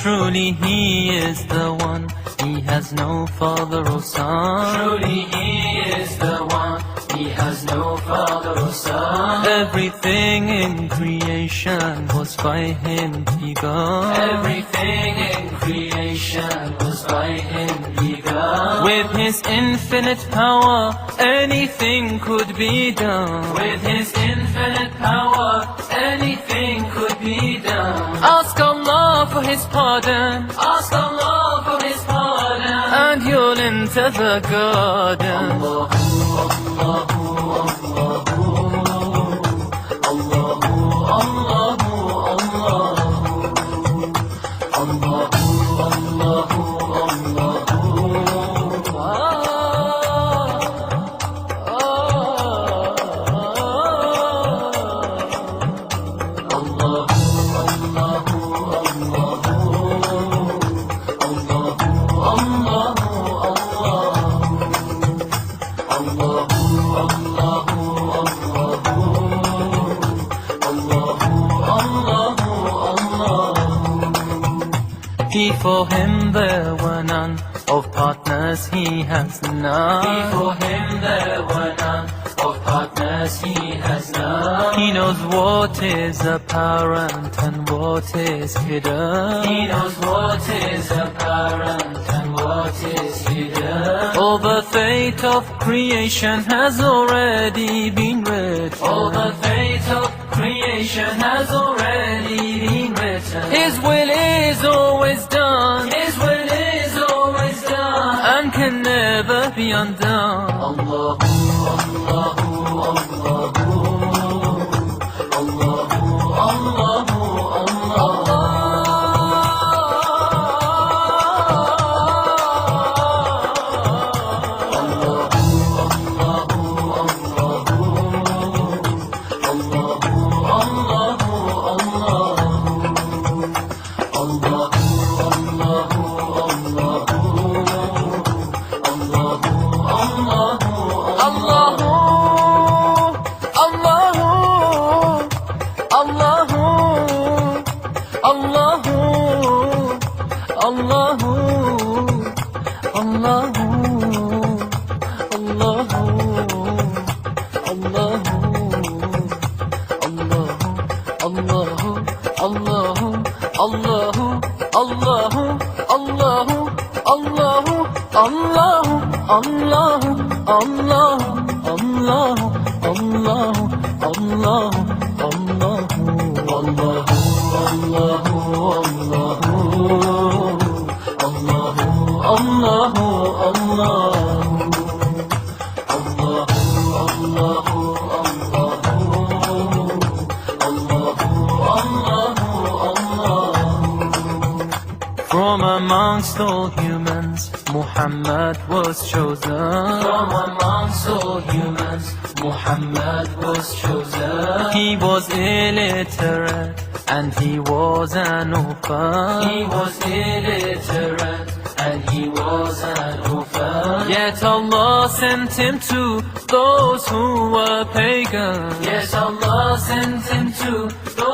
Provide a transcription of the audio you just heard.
Truly He is the one, He has no father or son. Truly He is the one, He has no father or son. Everything in creation was by Him begun. Everything in creation was by Him begun. With His infinite power, anything could be done. With His infinite power, anything could be done. Ask Allah for His pardon, Ask Allah for His pardon, and you'll enter the garden. Before Him there were none, of partners He has none. Before Him there were none, of partners He has none. He knows what is apparent and what is hidden. He knows what is apparent and what is hidden. All the fate of creation has already been written. All the fate of creation has already been written. His will is always done, His will is always done, and can never be undone. Allahu, Allahu, Allahu, Allahu, Allahu, From amongst all humans, Muhammad was chosen. From amongst all humans, Muhammad was chosen. He was illiterate and he was an orphan. He was illiterate and he was an orphan. Yet Allah sent him to those who were pagan. Yes, Allah sent him to